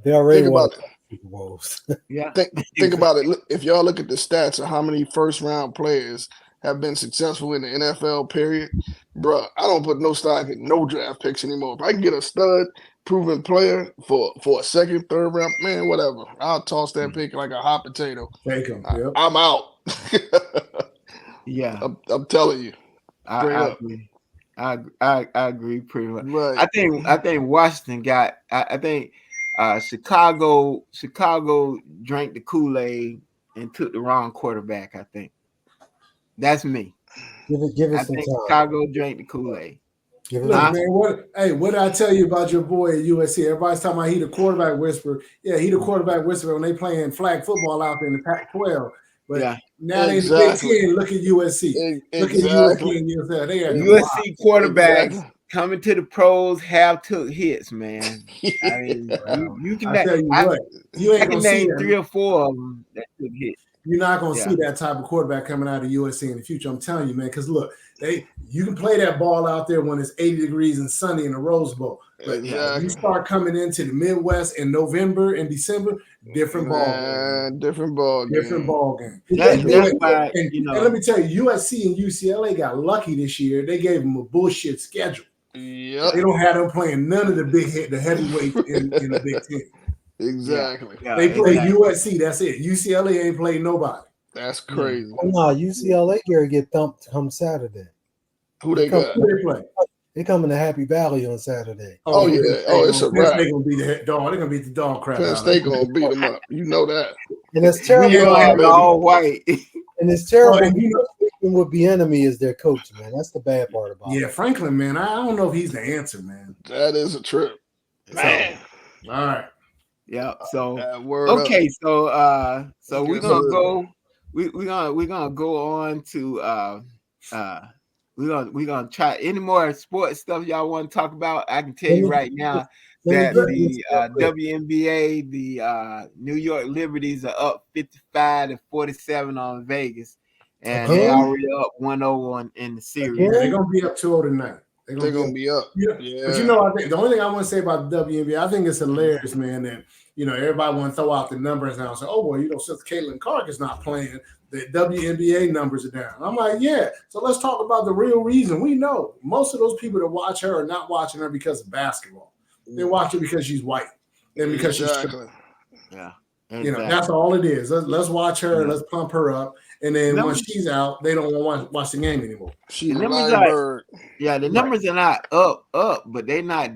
E: They already won Super Bowls.
B: Yeah.
C: Think about it. If y'all look at the stats of how many first round players have been successful in the NFL, period, bro, I don't put no stock in no draft picks anymore. If I can get a stud, proven player for a second, third round, man, whatever. I'll toss that pick like a hot potato.
A: Take him.
C: I'm out.
B: Yeah.
C: I'm telling you.
B: I agree. I agree pretty much.
C: Right.
B: I think Washington got. I think Chicago drank the Kool-Aid and took the wrong quarterback. I think that's me.
E: Give it some time.
B: Chicago drank the Kool-Aid.
A: Look, man, what did I tell you about your boy at USC? Everybody's talking about he the quarterback whisperer. Yeah, he the quarterback whisperer when they playing flag football out there in the Pac-12. But now they in the Big Ten. Look at USC. Look at USC and USL. They are
B: USC quarterbacks coming to the pros have took hits, man. I mean, you can
A: tell you what, you ain't gonna
B: name
A: see
B: 3 or 4 of them that took hits.
A: You're not gonna see that type of quarterback coming out of USC in the future. I'm telling you, man. Because look, you can play that ball out there when it's 80 degrees and sunny in the Rose Bowl. But you start coming into the Midwest in November and December, different ball game.
C: Different ball game.
A: Different ball game.
B: That's why,
A: and let me tell you, USC and UCLA got lucky this year. They gave them a bullshit schedule.
C: Yep.
A: They don't have them playing none of the heavyweights in the Big Ten.
C: Exactly.
B: Yeah,
A: they play USC. That's it. UCLA ain't played nobody.
C: That's crazy.
E: Oh, no, UCLA Gary get thumped come Saturday.
C: Who they got?
A: Who they play?
E: They come into Happy Valley on Saturday.
C: Oh yeah. Oh, it's a wrap.
A: They're gonna beat the dog. They're gonna beat the dog crap.
C: Penn State gonna beat them up. You know that.
E: And it's terrible.
B: All white.
E: And it's terrible. With the enemy is their coach, man. That's the bad part about it.
A: Yeah, Franklin, man. I don't know if he's the answer, man.
C: That is a trip, man.
A: All right.
B: Yeah. So
C: okay.
B: Up. So we're gonna go. We're gonna go on to we're gonna try any more sports stuff y'all want to talk about. I can tell you right now that the WNBA, the New York Liberties are up 55-47 on Vegas. And they're already up 1-0 in the series.
A: Yeah, they're gonna be up 2-0 tonight.
C: They're gonna be up.
A: Yeah. But I think the only thing I want to say about the WNBA, I think it's hilarious, man, that everybody want to throw out the numbers now and say, oh boy, since Caitlin Clark is not playing, the WNBA numbers are down. I'm like, yeah. So let's talk about the real reason. We know most of those people that watch her are not watching her because of basketball. They watch it because she's white and because she's
C: Exactly.
B: Yeah.
A: You know, that's all it is. Let's watch her.
B: Yeah.
A: Let's pump her up, and then once she's out, they don't want to watch the game anymore.
C: She's a lying bird.
B: Yeah, the numbers are not up, but they not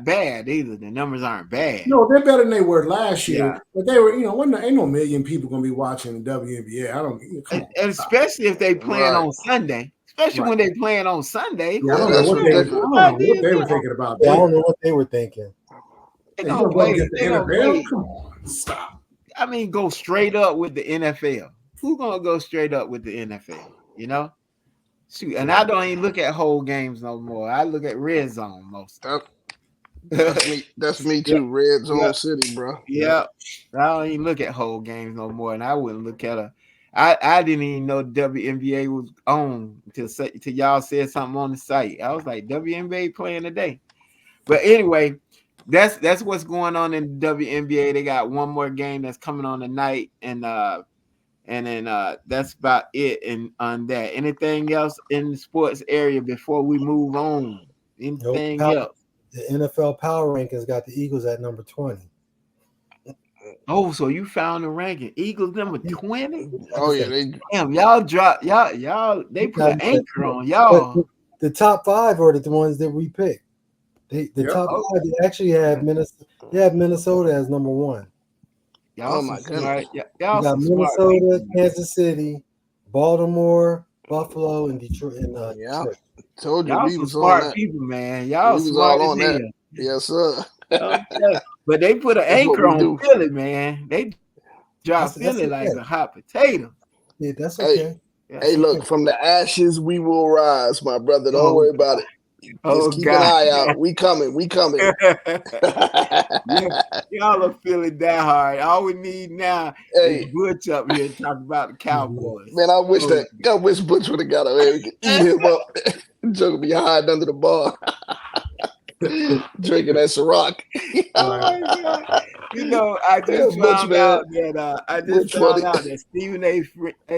B: bad either. The numbers aren't bad.
A: No, they're better than they were last year. But they were, you know, ain't no million people gonna be watching the WNBA. I don't. Come on,
B: and especially if they playing on Sunday. Especially when they playing on Sunday.
A: Yeah, I don't know what they were thinking about.
E: Yeah, I don't know what they were thinking.
B: They don't play. They don't play.
A: Come on, stop.
B: I mean, go straight up with the NFL. Who's gonna go straight up with the NFL? You know, shoot. And I don't even look at whole games no more. I look at red zone most.
C: That's me too. Red zone city, bro.
B: Yeah, I don't even look at whole games no more, and I wouldn't look at I didn't even know WNBA was on until y'all said something on the site. I was like, WNBA playing today. But anyway, that's what's going on in the WNBA. They got one more game that's coming on tonight, and then that's about it. And on that, anything else in the sports area before we move on? Anything else?
E: The NFL Power Rankings got the Eagles at number 20.
B: Oh, so you found the ranking? Eagles number 20?
C: Oh yeah,
B: y'all drop y'all. They put an anchor on y'all.
E: The top 5 are the ones that we picked. The top 5 they actually have Minnesota. They have Minnesota as number 1.
B: Y'all
C: my
B: goodness.
E: Y'all got Minnesota, Kansas City, Baltimore, Buffalo, and Detroit. And Detroit.
C: Told you
B: y'all
C: we was
B: smart
C: on that.
B: people, man. Y'all
C: we
B: smart
C: all on
B: as hell.
C: that. Yes, sir.
B: Okay. But they put an anchor on Philly, man. They drop Philly like a hot potato.
E: Yeah, that's okay.
C: Hey, look, from the ashes we will rise, my brother. Don't worry about it. Just keep an eye out. We coming.
B: Y'all are feeling that hard. All we need now is Butch up here talking about the Cowboys.
C: Man, I wish Butch would have got away. We could eat him up. Joke would be hiding under the bar. Drinking that Ciroc.
B: Oh my God. You know, I just found out that Stephen A.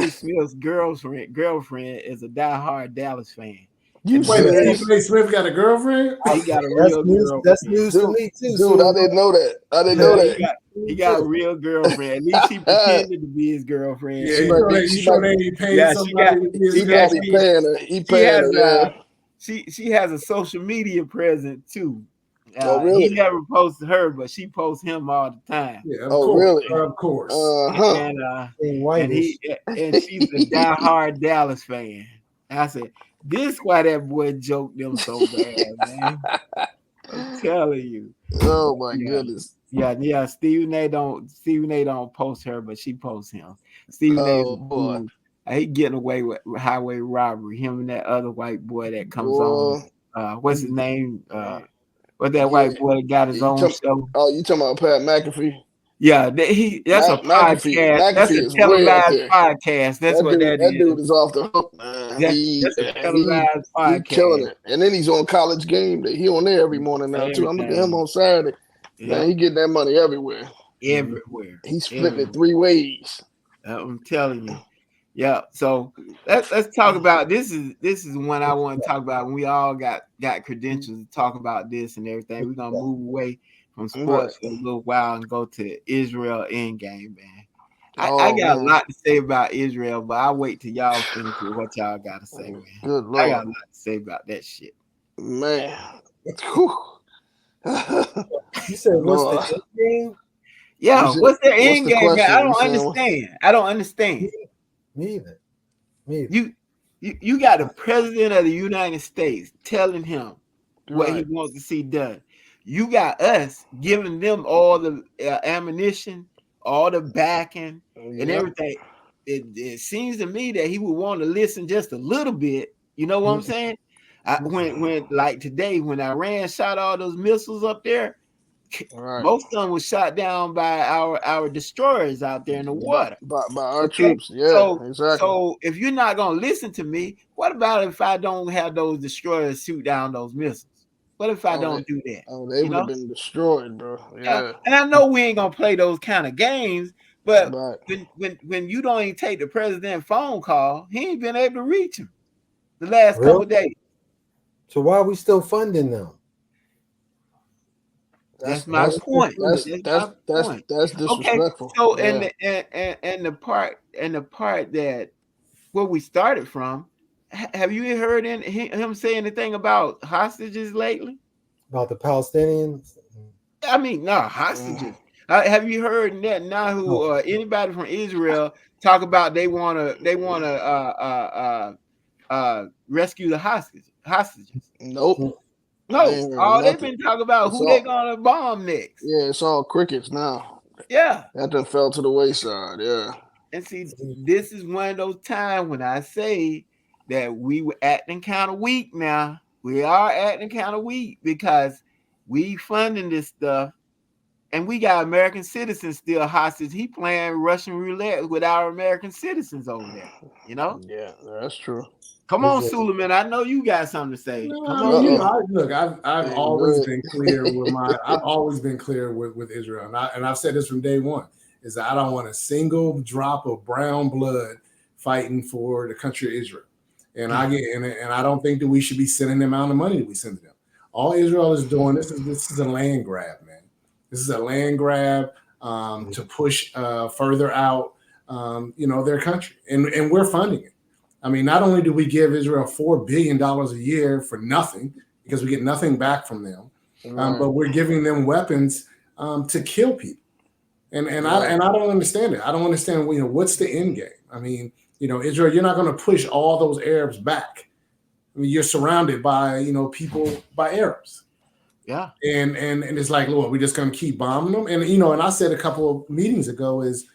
B: Smith's girlfriend is a diehard Dallas fan.
C: Wait,
A: Stephen A. Smith got a girlfriend?
B: He got a real girlfriend.
E: That's news to me too.
C: Dude, I didn't know that.
B: He got a real girlfriend. At least he pretended to be his girlfriend.
A: Yeah, he paid somebody to be his girlfriend.
C: He paying her.
B: She has a social media presence too.
C: Really?
B: He never posted her, but she posts him all the time.
A: Yeah, of course. Really? Of course.
B: And she's a diehard Dallas fan. I said, this why that boy joked them so bad, man. I'm telling you.
C: Oh my goodness.
B: Yeah. Stephen A. don't post her, but she posts him. Stephen A. He getting away with highway robbery. Him and that other white boy that comes on. What's his name? What that white boy got his own show?
C: Oh, you talking about Pat McAfee?
B: Yeah, that's a podcast. That's a televised podcast. That's what that is.
C: That dude is off the hook, man.
B: That's a televised podcast.
C: He's killing it. And then he's on College Game Day. He on there every morning now, too. I'm looking at him on Saturday. Yeah. Man, he getting that money everywhere.
B: Everywhere.
C: He's splitting it 3 ways.
B: I'm telling you. Yeah, so let's talk about this is one I want to talk about when we all got credentials to talk about this and everything. We're gonna move away from sports for a little while and go to Israel Endgame, man. I got a lot to say about Israel, but I'll wait till y'all finish with what y'all got to say, man.
C: Good Lord.
B: I got a lot to say about that shit.
C: Man.
E: You said what's the end game?
B: Yeah, what's the end game, man? I don't understand.
E: Me either.
B: You got the president of the United States telling him what he wants to see done. You got us giving them all the ammunition, all the backing, and everything. It seems to me that he would want to listen just a little bit. You know what I'm saying? When like today, when Iran shot all those missiles up there, most of them was shot down by our destroyers out there in the water.
C: By our troops, exactly.
B: So if you're not gonna listen to me, what about if I don't have those destroyers shoot down those missiles? What if I don't do that?
C: Oh, they would have been destroyed, bro. Yeah.
B: And I know we ain't gonna play those kind of games, but when you don't even take the president phone call, he ain't been able to reach him the last couple of days.
E: So why are we still funding them?
B: That's my point. That's my point.
C: That's disrespectful.
B: Okay, so
C: Yeah.
B: and the part that where we started from, have you heard him say anything about hostages lately?
E: About the Palestinians?
B: I mean, no hostages. Have you heard Netanyahu or anybody from Israel talk about they wanna rescue the hostages?
C: Nope.
B: No, all they've been talking about who they gonna bomb next.
C: Yeah, it's all crickets now.
B: Yeah,
C: that done fell to the wayside. Yeah.
B: And see, this is one of those times when I say that we were acting kind of weak now. We are acting kind of weak because we funding this stuff and we got American citizens still hostage. He playing Russian roulette with our American citizens over there, you know?
C: Yeah, that's true.
B: Come on, Suleiman. I know you got something to say.
A: No,
B: Come
A: I mean,
B: on.
A: you know, look, I've always been clear with I've always been clear with Israel, and I've said this from day one, is that I don't want a single drop of brown blood fighting for the country of Israel, and I don't think that we should be sending them out the money that we send to them. All Israel is doing this is a land grab, man. This is a land grab to push further out, their country, and we're funding it. I mean, not only do we give Israel $4 billion a year for nothing because we get nothing back from them, but we're giving them weapons to kill people. And I don't understand it. I don't understand, what's the end game? I mean, Israel, you're not going to push all those Arabs back. I mean, you're surrounded by, by Arabs.
B: Yeah.
A: And it's like, Lord, we're just going to keep bombing them. And, and I said a couple of meetings ago is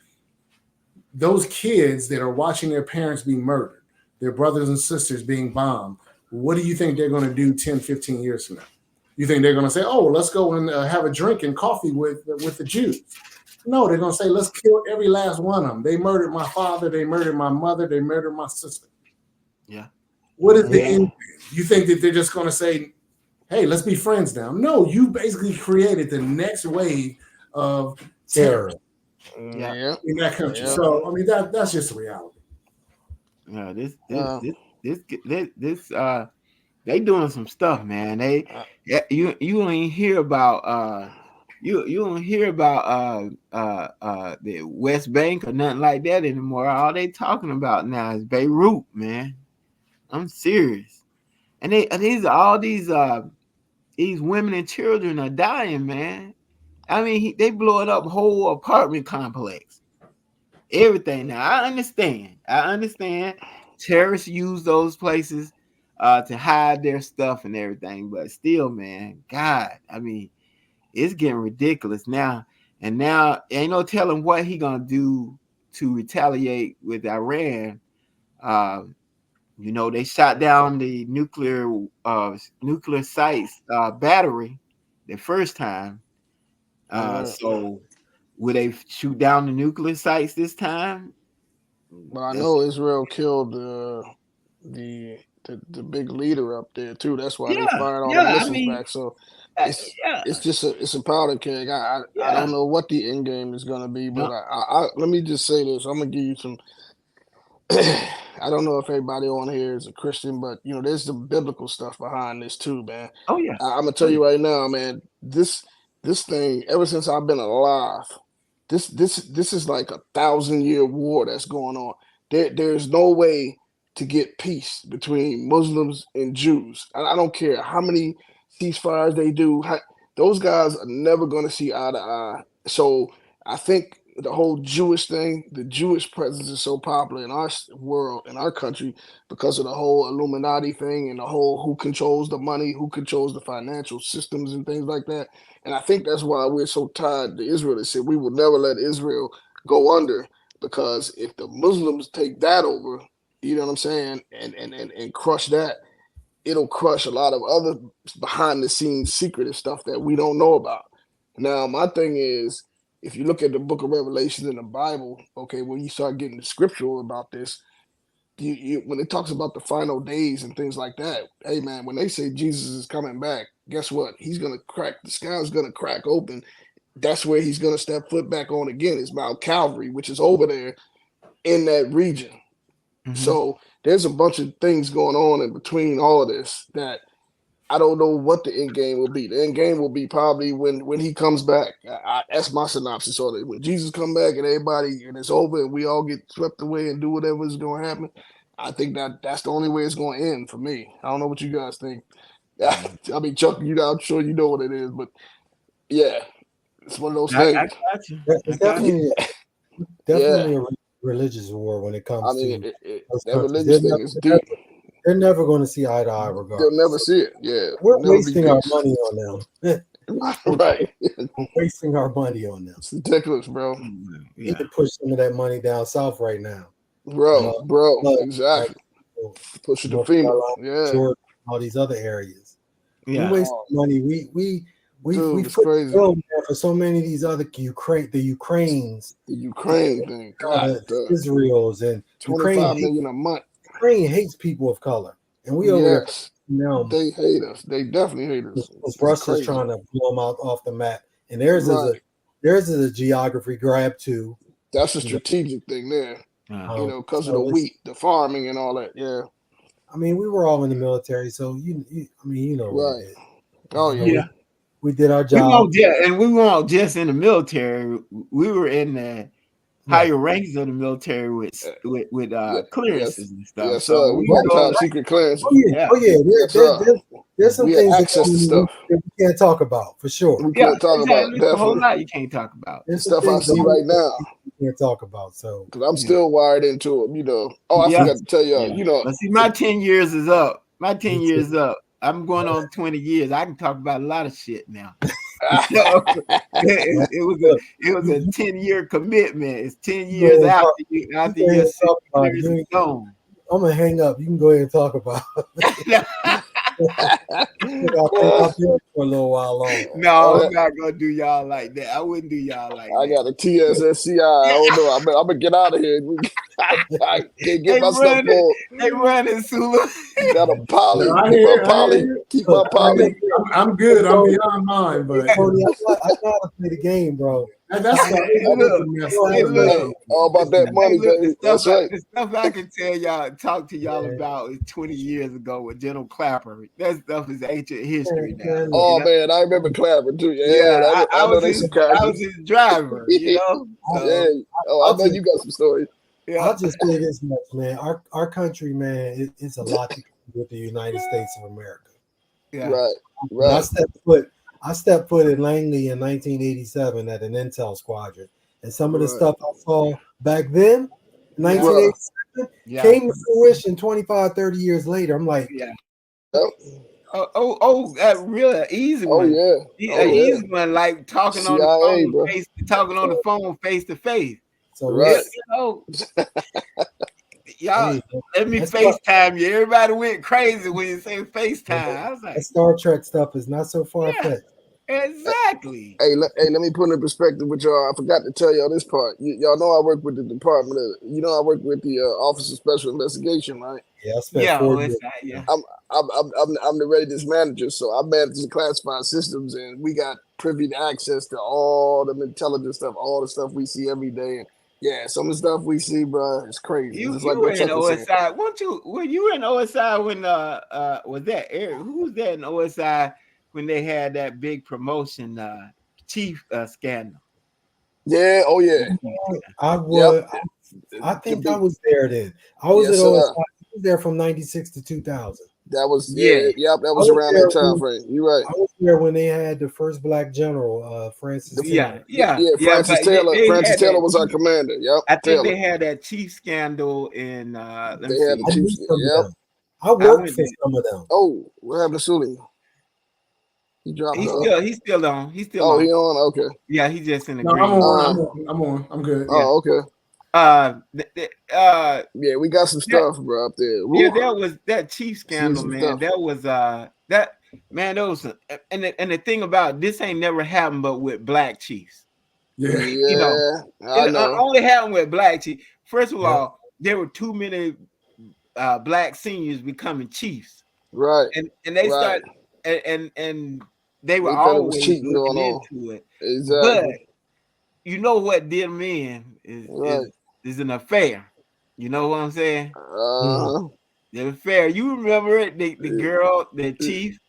A: those kids that are watching their parents be murdered, their brothers and sisters being bombed, what do you think they're going to do 10, 15 years from now? You think they're going to say, oh, let's go and have a drink and coffee with the Jews? No, they're going to say, let's kill every last one of them. They murdered my father. They murdered my mother. They murdered my sister.
B: Yeah.
A: What is the end? You think that they're just going to say, hey, let's be friends now? No, you basically created the next wave of terror in that country. Yeah. So, I mean, that's just the reality.
B: Yeah, this they doing some stuff, man. You don't hear about you don't hear about the West Bank or nothing like that anymore. All they talking about now is Beirut, man. I'm serious. And these women and children are dying, man. I mean, they blowing up whole apartment complex. Everything. Now I understand. Terrorists use those places to hide their stuff and everything, but still, man, God, I mean, it's getting ridiculous now. And now ain't no telling what he gonna do to retaliate with Iran. They shot down the nuclear sites battery the first time. So will they shoot down the nuclear sites this time?
C: But I know Israel killed the big leader up there too. That's why they fired all the missiles back. So it's a powder keg. I don't know what the end game is gonna be, but I let me just say this. I'm gonna give you some. I don't know if everybody on here is a Christian, but there's some biblical stuff behind this too, man.
B: Oh yeah.
C: I'm gonna tell you right now, man. This thing, ever since I've been alive, this is like 1,000-year war that's going on. There's no way to get peace between Muslims and Jews. I don't care how many ceasefires they do. Those guys are never going to see eye to eye. So I think the whole Jewish thing, the Jewish presence is so popular in our world, in our country, because of the whole Illuminati thing and the whole who controls the money, who controls the financial systems and things like that. And I think that's why we're so tied to Israel. They said we will never let Israel go under, because if the Muslims take that over, you know what I'm saying, and crush that, it'll crush a lot of other behind the scenes secretive stuff that we don't know about. Now, my thing is, if you look at the book of Revelation in the Bible, okay, when you start getting the scriptural about this, when it talks about the final days and things like that, hey man, when they say Jesus is coming back, guess what? He's gonna crack, the sky's gonna crack open. That's where he's gonna step foot back on again. It's Mount Calvary, which is over there in that region. Mm-hmm. So there's a bunch of things going on in between all of this that I don't know what the end game will be. The end game will be probably when he comes back. That's my synopsis on it. When Jesus come back and everybody and it's over and we all get swept away and do whatever is going to happen, I think that's the only way it's going to end for me. I don't know what you guys think. I mean, Chuck, I'm sure you know what it is, but yeah, it's one of those
B: I
C: things.
B: got you.
E: It's definitely a religious war when it comes
C: I mean,
E: to
C: that religious thing is deep.
E: They're never going to see eye to eye regardless.
C: They'll never see it. Yeah,
E: we're
C: never
E: wasting our money on them.
C: Right.
E: We're wasting our money on them.
C: It's ridiculous, bro.
E: We need to push some of that money down south right now.
C: Bro, exactly. Push it to FEMA. Yeah.
E: Georgia, all these other areas.
B: Yeah.
E: We waste money. We
C: crazy
E: for so many of these other Ukraines.
C: The Ukraine thing. God,
E: Israel's and
C: 25 million a month.
E: Ukraine hates people of color, and we over there. No,
C: they hate us. They definitely hate us.
E: Russia's trying to blow them out off the map, and theirs is a geography grab too.
C: That's a strategic thing there. You know, because of the wheat, the farming, and all that. Yeah.
E: I mean, we were all in the military, so you know, what we did.
C: Oh yeah.
E: We did our job.
B: We weren't just in the military. We were in the higher ranks of the military with clearances and stuff.
C: Yes, so we got top secret clearance.
E: There's some things that we can't talk about for sure.
C: We can't talk about
B: a whole lot you can't talk about.
C: There's stuff I see right now.
E: We can't talk about. So
C: because I'm still wired into them, you know. Oh, I forgot to tell y'all, you know.
B: But see, my 10 years is up. I'm going on 20 years. I can talk about a lot of shit now. it was a 10-year commitment. It's 10 years after your clearance is gone.
E: I'm gonna hang up. You can go ahead and talk about it. I'll for a little while longer.
B: No, I'm not gonna do y'all like that. I wouldn't do y'all like that.
C: I got a TSSCI. I don't know. I'm gonna get out of here. I can't get my stuff pulled.
B: They running, Sula.
C: Got a poly. Keep my poly.
A: I'm good. I'm beyond mine, but
E: I gotta play the game, bro.
A: That's
C: all about that money, baby. That's right.
B: The stuff I can talk to y'all about is 20 years ago with General Clapper. That stuff is ancient history now.
C: Oh man, I remember Clapper too. Yeah,
B: I was his driver. You know.
C: I know you got some stories.
E: Yeah. I'll just say this much, man. Our country, man, it's a lot to do with the United States of America.
B: Yeah.
C: Right.
E: I stepped foot in Langley in 1987 at an Intel squadron. And some of the stuff I saw back then, 1987, came to fruition 25, 30 years later. I'm like,
B: that real easy one. Easy one, like talking on the phone face to face.
E: So
B: y'all, let me FaceTime you. Everybody went crazy when you say FaceTime. I was like,
E: that Star Trek stuff is not so far fetched.
B: Exactly.
C: Hey, let me put in perspective with y'all. I forgot to tell y'all this part. Y'all know I work with the department I work with the Office of Special Investigation, right?
E: Yeah, I spent 4 years.
C: I'm the readiness manager, so I manage the classified systems, and we got privy to access to all the intelligence stuff, all the stuff we see every day. And yeah, some of the stuff we see, bro, it's crazy.
B: You were in OSI. Were you in OSI when was that Eric? Who was that in OSI when they had that big promotion chief scandal?
C: Yeah, oh yeah.
E: I would. I think I was there then. I was at OSI. I was there from 96 to 2000.
C: That was that was around that time frame. You're right.
E: I was there when they had the first black general, Francis.
C: Francis Taylor. Francis Taylor was our commander. Yep.
B: I think they had that chief scandal in.
E: I worked for some of them.
C: Oh, what happened to Sully? He dropped.
B: He's still on. He
C: on. Okay.
B: Yeah, he's just in the.
A: No, I'm on. I'm good.
C: Oh, okay.
B: Yeah,
C: we got some stuff, bro, up there.
B: Woo. Yeah, that was that chief scandal, man. Stuff. That was and the thing about this ain't never happened but with black chiefs.
C: Yeah,
B: you know, it only happened with black chiefs. First of all, there were too many black seniors becoming chiefs.
C: Right.
B: And they started and they were always cheating into it.
C: Exactly.
B: But you know what did them in is an affair. You know what I'm saying? The affair. You remember it? The girl, the chief,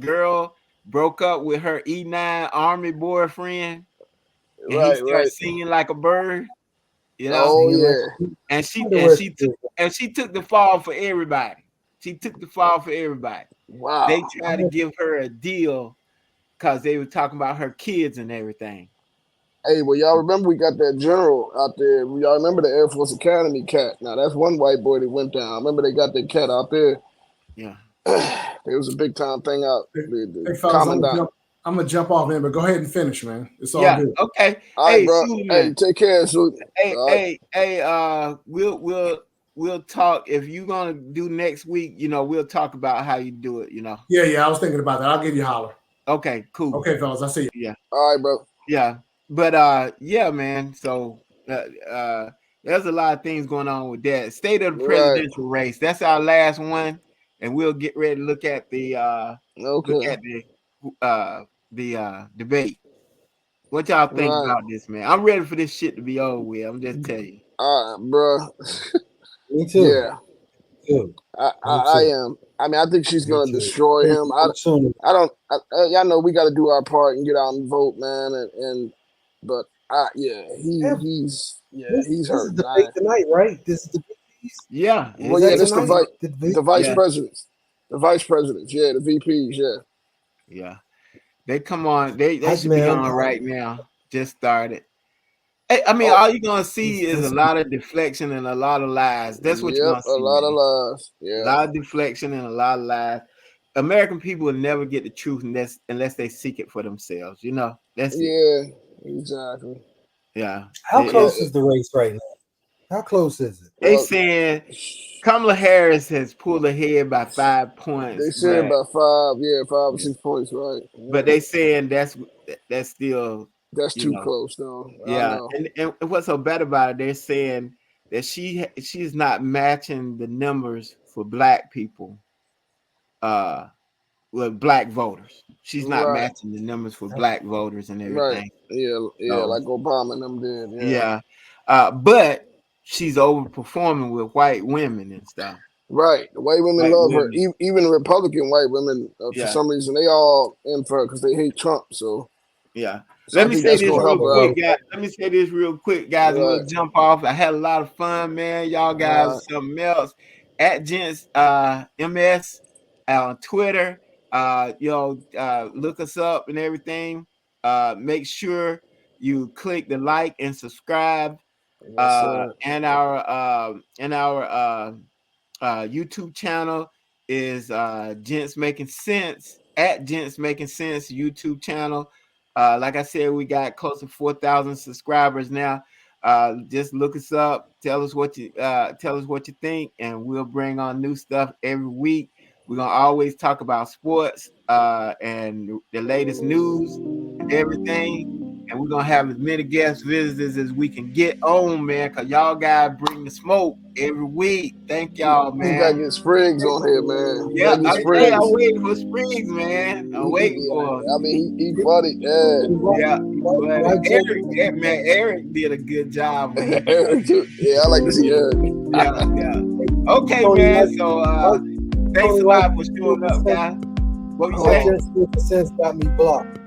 B: girl broke up with her E9 Army boyfriend, and he
C: Right,
B: started
C: right.
B: singing like a bird, you know.
C: Oh
E: Singing like
C: yeah.
B: And she
E: wonder
B: and
E: where
B: she
E: she
B: took and she took the fall for everybody. She took the fall for everybody.
C: Wow.
B: They tried to give her a deal because they were talking about her kids and everything.
C: Hey, well, y'all remember we got that general out there. Y'all remember the Air Force Academy cat? Now that's one white boy that went down. I remember they got that cat out there.
B: Yeah.
C: It was a big time thing out.
A: Hey,
C: The
A: fellas,
C: commandant.
A: I'm gonna jump off in, but go ahead and finish, man. It's all
B: Yeah.
A: good.
B: Okay.
C: All right,
B: Hey,
C: bro. Hey,
B: Suleiman.
C: take care, Sue.
B: Hey,
C: All right.
B: hey. We'll talk if you're gonna do next week. You know, we'll talk about how you do it. You know.
A: Yeah, I was thinking about that. I'll give you a holler.
B: Okay. Cool.
A: Okay, fellas, I see you.
B: Yeah.
C: All right, bro.
B: Yeah. But yeah, man. So there's a lot of things going on with that. State of the
C: Right.
B: presidential race. That's our last one, and we'll get ready to look at the
C: Okay.
B: debate. What y'all think
C: Right.
B: about this, man? I'm ready for this shit to be over with. I'm just telling you.
C: All right, bro.
E: Me too.
C: Yeah,
E: Too.
C: I am. I mean, I think she's
E: Me
C: gonna
E: too.
C: destroy him.
E: Soon.
C: Y'all know we got to do our part and get out and vote, man. But he's
E: This
C: hurt.
E: is the debate tonight, right? This is the
B: Yeah.
C: Well,
E: is
C: yeah,
E: that
C: this
E: tonight?
C: the vice
B: Yeah.
C: presidents, the VPs, yeah.
B: Yeah. They come on. They should be
E: Man,
B: on right now. Just started. I mean,
C: Oh,
B: all you're gonna see is a lot of deflection and a lot of lies. That's what you're
C: yep,
B: gonna
C: a
B: see,
C: lot
B: man.
C: of lies.
B: A
C: Yeah,
B: lot of deflection and a lot of lies. American people will never get the truth unless they seek it for themselves. You know, that's it.
C: yeah, exactly.
B: Yeah.
E: how close is the race right now? How close is it?
B: They
C: Well,
B: saying Kamala Harris has pulled ahead by 5 points,
C: they said
B: but
C: about 5 or 6 points, right?
B: but they saying that's still,
C: That's
B: you
C: too
B: know.
C: close, though. I
B: Yeah,
C: know.
B: and what's so bad about it? They're saying that she's not matching the numbers for black people, with black voters. She's not
C: Right,
B: matching the numbers for black voters and
C: right.
B: everything.
C: Yeah,
B: So
C: like Obama and them did.
B: yeah, but she's overperforming with white women and stuff.
C: Right. The white women
B: White
C: love her.
B: women,
C: Even Republican white women, for
B: yeah,
C: some reason, they all in for her because they hate Trump. So
B: yeah.
C: I
B: Let me
C: think
B: say
C: that's
B: this
C: gonna help
B: real
C: her
B: quick,
C: out.
B: guys. Let me say this real quick, guys, and we'll
C: Right.
B: jump off. I had a lot of fun, man. Y'all guys are something else. At Gents MS on Twitter. Look us up and everything. Make sure you click the like and subscribe.
C: Yes, sir.
B: And our YouTube channel is Gents Making Sense, at Gents Making Sense YouTube channel. Like I said, we got close to 4,000 subscribers now. Just look us up, tell us what you think, and we'll bring on new stuff every week. We're gonna always talk about sports and the latest news and everything. And we're gonna have as many guest visitors as we can get on, man, because y'all guys bring the smoke every week. Thank y'all,
C: We gotta
B: man.
C: get Spriggs on here, man. We
B: Yeah,
C: gotta get
B: I'm
C: Spriggs.
B: waiting for Springs, man. I'm waiting for him.
C: I mean, he funny. Yeah.
B: Yeah,
E: Why
B: but Eric did a good job when he was up
C: Eric too. Yeah, I like to see Eric.
B: there. Yeah. Okay,
E: Tony,
B: man. So thanks a lot for showing up, guys. What you
E: Why
B: say?
E: Gents Making Sense got me blocked?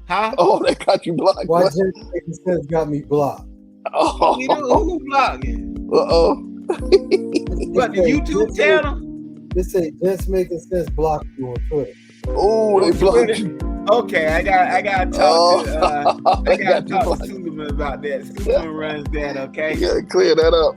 B: Huh?
C: Oh, they got you blocked.
E: Why
C: What?
E: Gents Making Sense got me blocked?
B: Who blocked you?
C: Uh-oh.
B: What, the YouTube channel?
E: They say Gents Making Sense blocked you on Twitter.
C: Oh, they blocked you.
B: Okay, I gotta talk
C: Oh,
B: to I
C: they
B: gotta
C: got you
B: talk to
C: blocked.
B: Suleiman about that. Suleiman runs that, okay?
C: You gotta clear that up.